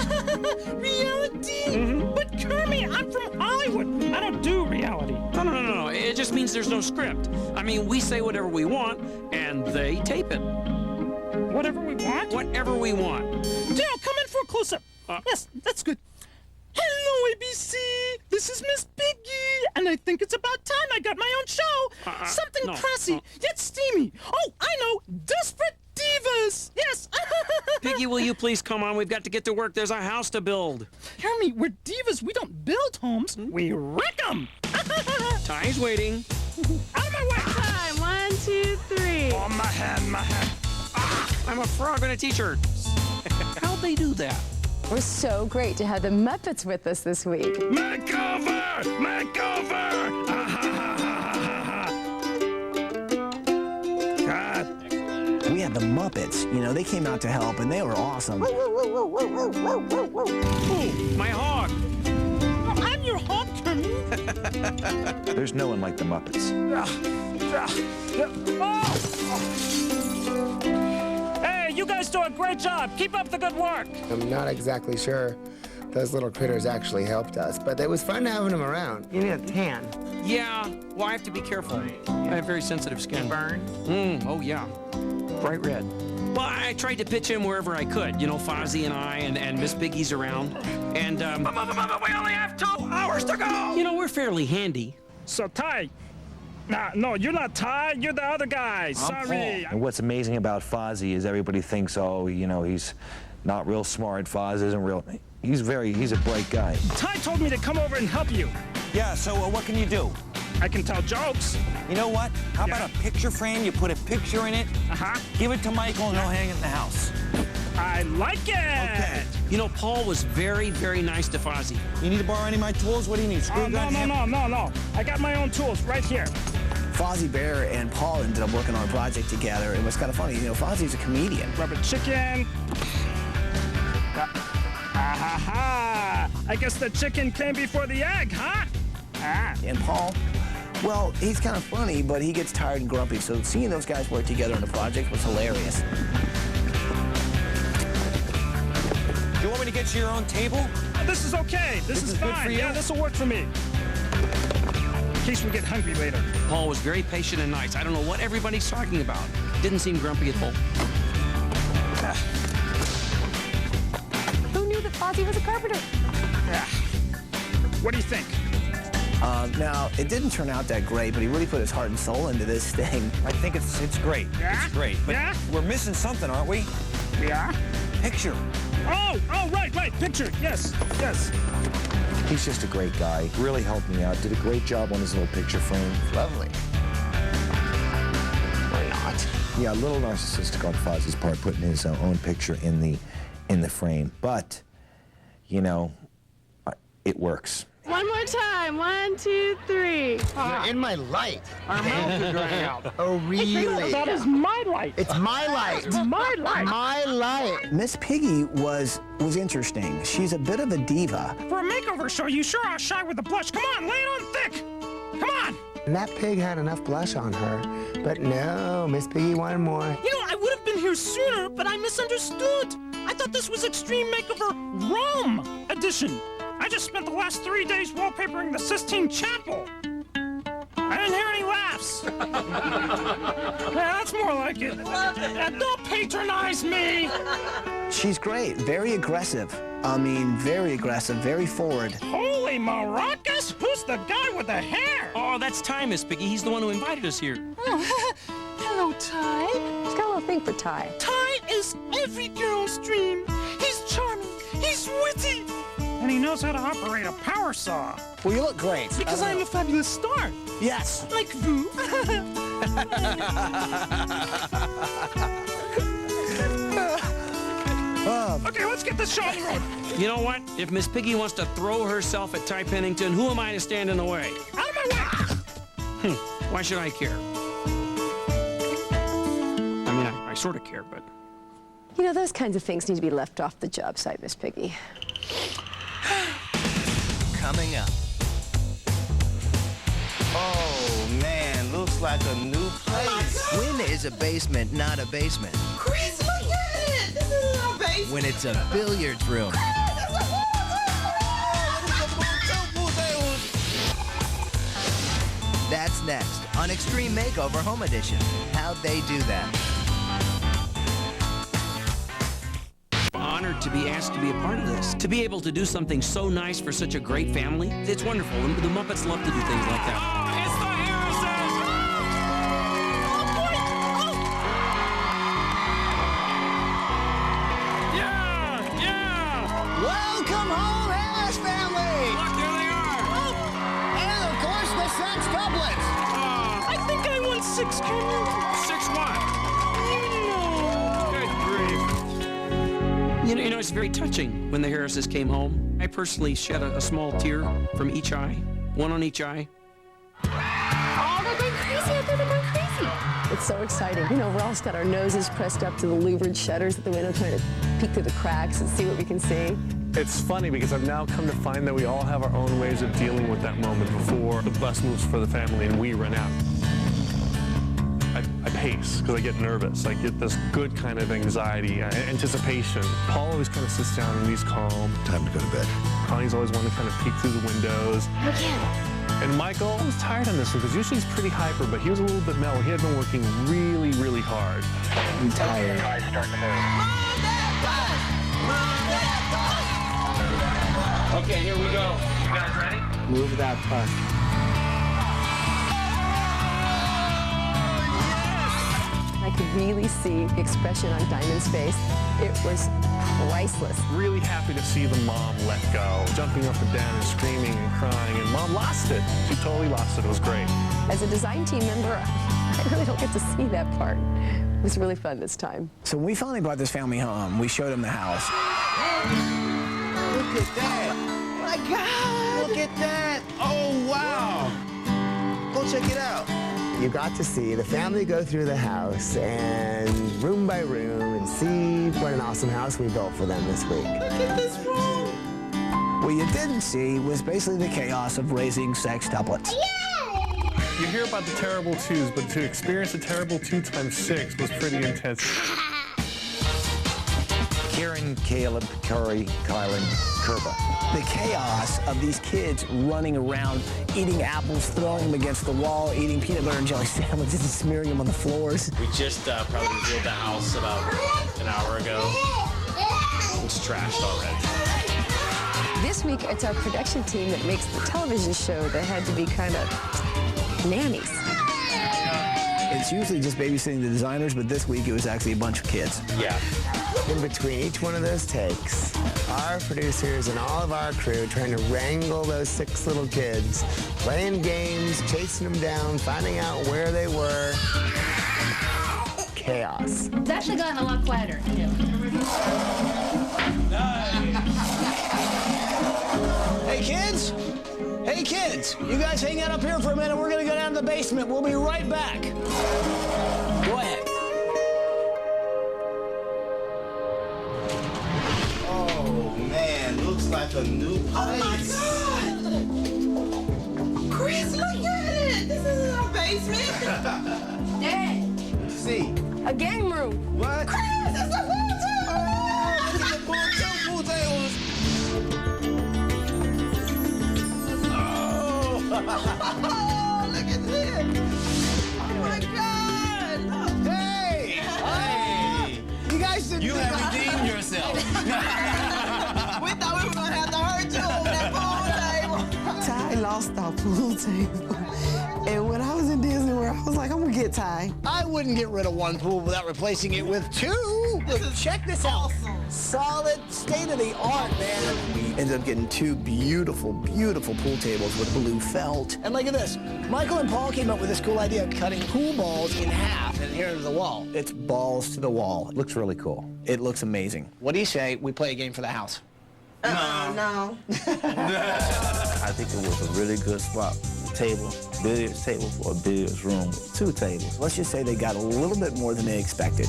S17: Reality? But Kermit, I'm from Hollywood. I don't do reality.
S7: No. It just means there's no script. I mean, we say whatever we want, and they tape it.
S17: Whatever we want?
S7: Whatever we want.
S17: Dale, come in for a close-up. Yes, that's good. Hello, ABC. This is Miss Piggy, and I think it's about time I got my own show. Something classy, yet steamy. Oh, I know, Desperate Divas. Yes.
S7: Piggy, will you please come on? We've got to get to work. There's a house to build.
S17: Kermit, we're divas. We don't build homes. We wreck them.
S7: Ty's waiting.
S17: Out of my way.
S8: Time, 1, 2, 3.
S17: Oh, my hand, my hand.
S7: I'm a frog in a t-shirt. How'd they do that?
S21: We're so great to have the Muppets with us this week.
S13: Makeover! Makeover!
S16: God. We had the Muppets. You know, they came out to help, and they were awesome.
S7: Ooh, my hog.
S17: Well, I'm your hog, Kermit.
S9: There's no one like the Muppets.
S17: Hey, you guys do a great job. Keep up the good work.
S6: I'm not exactly sure those little critters actually helped us, but it was fun having them around.
S4: You need a tan.
S7: Yeah, well, I have to be careful. I have very sensitive skin.
S4: Burn?
S7: Oh, yeah. Bright red. Well, I tried to pitch in wherever I could. You know, Fozzie and I and Miss Piggy's around. And, we only have 2 hours to go! You know, we're fairly handy.
S17: So, Ty. No, you're not Ty. You're the other guy. Sorry.
S9: And what's amazing about Fozzie is everybody thinks, oh, you know, he's not real smart. Foz isn't real. He's a bright guy.
S17: Ty told me to come over and help you.
S12: Yeah, so what can you do?
S17: I can tell jokes.
S12: You know what? How about a picture frame? You put a picture in it. Give it to Michael and he'll hang it in the house.
S17: I like it.
S7: Okay. You know, Paul was very, very nice to Fozzie.
S12: You need to borrow any of my tools? What do you need? Screwdriver?
S17: No. I got my own tools right here.
S16: Fozzie Bear and Paul ended up working on a project together. It was kind of funny. You know, Fozzie's a comedian.
S17: Rubber chicken. I guess the chicken came before the egg, huh?
S16: And Paul, well, he's kind of funny, but he gets tired and grumpy, so seeing those guys work together on a project was hilarious.
S12: Do you want me to get you your own table?
S17: This is okay. This is fine.
S12: Good for you?
S17: Yeah, this will work for me. In case we get hungry later.
S7: Paul was very patient and nice. I don't know what everybody's talking about. Didn't seem grumpy at all.
S21: Who knew that Fozzie was a carpenter?
S10: What do you think?
S16: Now, it didn't turn out that great, but he really put his heart and soul into this thing.
S12: I think it's great.
S10: Yeah?
S12: It's great. But we're missing something, aren't we?
S10: Yeah?
S12: Picture.
S10: Oh, right, picture. Yes.
S9: He's just a great guy. Really helped me out. Did a great job on his little picture frame.
S6: Lovely. Or not.
S9: Yeah, a little narcissistic on Fozzie's part, putting his own picture in the frame. But, you know, it works.
S8: One more time. 1, 2, 3.
S6: You're in my light.
S10: Our mouth is drying out.
S6: Oh, really?
S10: That is my light.
S6: It's my light.
S10: It's my light.
S6: My light.
S16: Miss Piggy was interesting. She's a bit of a diva.
S10: For a makeover show, you sure are shy with the blush. Come on, lay it on thick. Come on.
S6: And that pig had enough blush on her. But no, Miss Piggy wanted more.
S17: You know, I would have been here sooner, but I misunderstood. I thought this was Extreme Makeover Rome edition. I just spent the last 3 days wallpapering the Sistine Chapel. I didn't hear any laughs. Yeah, that's more like it. Don't patronize me.
S16: She's great, very aggressive. I mean, very aggressive, very forward.
S17: Holy maracas! Who's the guy with the hair?
S2: Oh, that's Ty, Miss Piggy. He's the one who invited us here.
S17: Oh, hello, Ty.
S21: She's got a little thing for Ty.
S17: Ty is every girl's dream. He's charming. He's witty. And he knows how to operate a power saw.
S16: Well, you look great.
S17: Because I'm a fabulous star.
S16: Yes.
S17: Like vous. Okay, let's get this show on the road.
S2: You know what? If Miss Piggy wants to throw herself at Ty Pennington, who am I to stand in the way?
S17: Out of my way!
S2: Why should I care? I mean, I sort of care, but...
S21: You know, those kinds of things need to be left off the job site, Miss Piggy.
S1: Coming up. Oh, man, looks like a new place. When is a basement not a basement?
S4: Chris, look at it! This is a basement.
S1: When it's a billiards room. That's next on Extreme Makeover Home Edition. How'd they do that?
S2: Honored to be asked to be a part of this. To be able to do something so nice for such a great family, it's wonderful. And the Muppets love to do things like that. Oh, it's the Harrises! Yeah!
S11: Welcome home, Harris family!
S2: Look, there they are!
S11: And of course, the sextuplets!
S17: I think I won 6, Kermit.
S2: 6 what?
S17: You know.
S2: You know, it's very touching when the Harrises came home. I personally shed a small tear from each eye, one on each eye.
S21: Oh, they're going crazy out there. They're going crazy. It's so exciting. You know, we're all got our noses pressed up to the louvered shutters at the window, trying to peek through the cracks and see what we can see.
S10: It's funny because I've now come to find that we all have our own ways of dealing with that moment before the bus moves for the family and we run out. I pace because I get nervous. I get this good kind of anxiety, anticipation. Paul always kind of sits down and he's calm.
S18: Time to go to bed.
S10: Connie's always wanting to kind of peek through the windows. And Michael was tired on this one because usually he's pretty hyper, but he was a little bit mellow. He had been working really, really hard.
S6: I'm tired.
S11: Guys starting to move.
S2: Okay, here we go. You guys ready?
S6: Move that bus.
S21: I could really see the expression on Diamond's face. It was priceless.
S10: Really happy to see the mom let go, jumping up and down and screaming and crying, and Mom lost it. She totally lost it. It was great.
S21: As a design team member, I really don't get to see that part. It was really fun this time.
S16: So when we finally brought this family home, we showed them the house.
S1: Look at that.
S11: My God!
S1: Look at that. Oh, wow. Go check it out.
S6: You got to see the family go through the house and room by room and see what an awesome house we built for them this week.
S11: Look at this room!
S16: What you didn't see was basically the chaos of raising sextuplets.
S10: You hear about the terrible twos, but to experience a terrible 2 times 6 was pretty intense.
S9: Karen, Caleb, Curry, Kylan, Kerba.
S16: The chaos of these kids running around, eating apples, throwing them against the wall, eating peanut butter and jelly sandwiches and smearing them on the floors.
S19: We just probably revealed the house about an hour ago. It's trashed already.
S21: This week, it's our production team that makes the television show that had to be kind of nannies.
S16: It's usually just babysitting the designers, but this week it was actually a bunch of kids.
S19: Yeah.
S6: In between each one of those takes, our producers and all of our crew trying to wrangle those 6 little kids, playing games, chasing them down, finding out where they were. Chaos.
S8: It's actually gotten a lot quieter.
S16: Hey, kids! Hey, kids! You guys hang out up here for a minute. We're gonna go down to the basement. We'll be right back. Go ahead.
S5: Oh, man, looks like a new place.
S4: Oh, my God! Chris, look at it! This is our basement!
S21: Dad,
S5: See?
S21: a game room.
S5: What?
S4: Chris, it's a
S5: Pool tables.
S4: Oh, look at this! Oh my God!
S16: Hey!
S5: Hey!
S16: You guys didn't
S19: You have redeemed yourself.
S4: We thought we were gonna have to hurt you over that pool table.
S20: Ty lost our pool table. And when I was in Disney World, I was like, I'm gonna get Ty.
S16: I wouldn't get rid of one pool without replacing it with 2. Check this out. Solid, state-of-the-art, man. We ended up getting 2 beautiful, beautiful pool tables with blue felt. And look at this. Michael and Paul came up with this cool idea of cutting pool balls in half and adhering to the wall. It's balls to the wall.
S14: It looks really cool.
S16: It looks amazing. What do you say we play a game for the house?
S4: No.
S5: I think it was a really good spot. Billiards table for a billiards room with 2 tables.
S16: Let's just say they got a little bit more than they expected.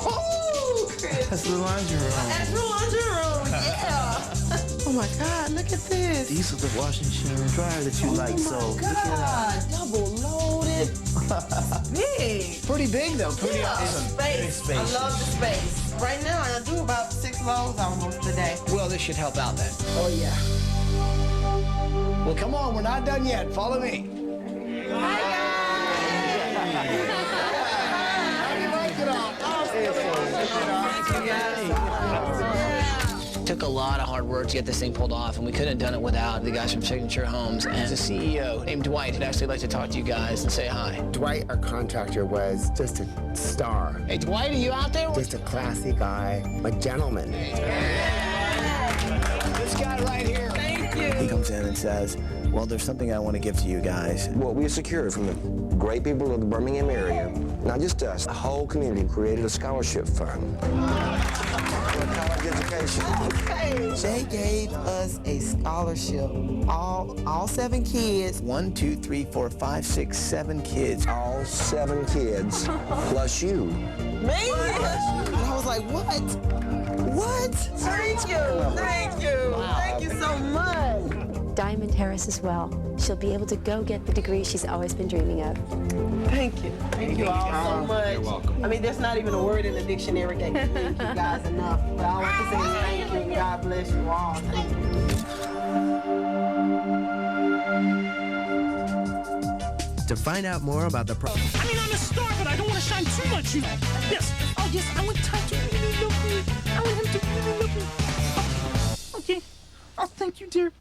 S4: Oh, Chris.
S5: That's the laundry room.
S4: That's the laundry room, yeah.
S20: Oh my God, look at this.
S5: These are the washing machine and dryer that you like, so look at
S4: God, double loaded. Big.
S16: Pretty big, though. Pretty awesome.
S4: Space. I love the space. Right now, I do about 6 loads almost a day.
S16: Well, this should help out then.
S4: Oh, yeah.
S16: Well, come on, we're not done yet. Follow me.
S4: Hi,
S15: Took a lot of hard work to get this thing pulled off, and we couldn't have done it without the guys from Signature Homes. And the CEO, named Dwight, would actually like to talk to you guys and say hi.
S6: Dwight, our contractor, was just a star.
S16: Hey, Dwight, are you out there?
S6: Just a classy guy, a gentleman.
S16: This guy right here.
S4: Thank you.
S16: He comes in and says, well, there's something I want to give to you guys.
S18: What we secured from the great people of the Birmingham area, not just us, the whole community created a scholarship fund for college education.
S20: They gave us a scholarship. All 7 kids.
S16: 1, 2, 3, 4, 5, 6, 7 kids.
S18: All 7 kids, plus you.
S20: Me? And I was like, what? What?
S4: Thank you. Thank you. Thank you so much.
S21: Diamond Harris as well. She'll be able to go get the degree she's always been dreaming of.
S4: Thank you. Thank you all so much.
S19: You're welcome.
S4: I mean, there's not even a word in the dictionary that can thank you guys enough. But I want to say thank you. God bless you all. Thank you.
S1: To find out more about the
S17: I mean, I'm a star, but I don't want to shine too much, you know. Yes. Oh, yes, I want Ty to really love me. I want him to really love me. Okay. Oh, thank you, dear.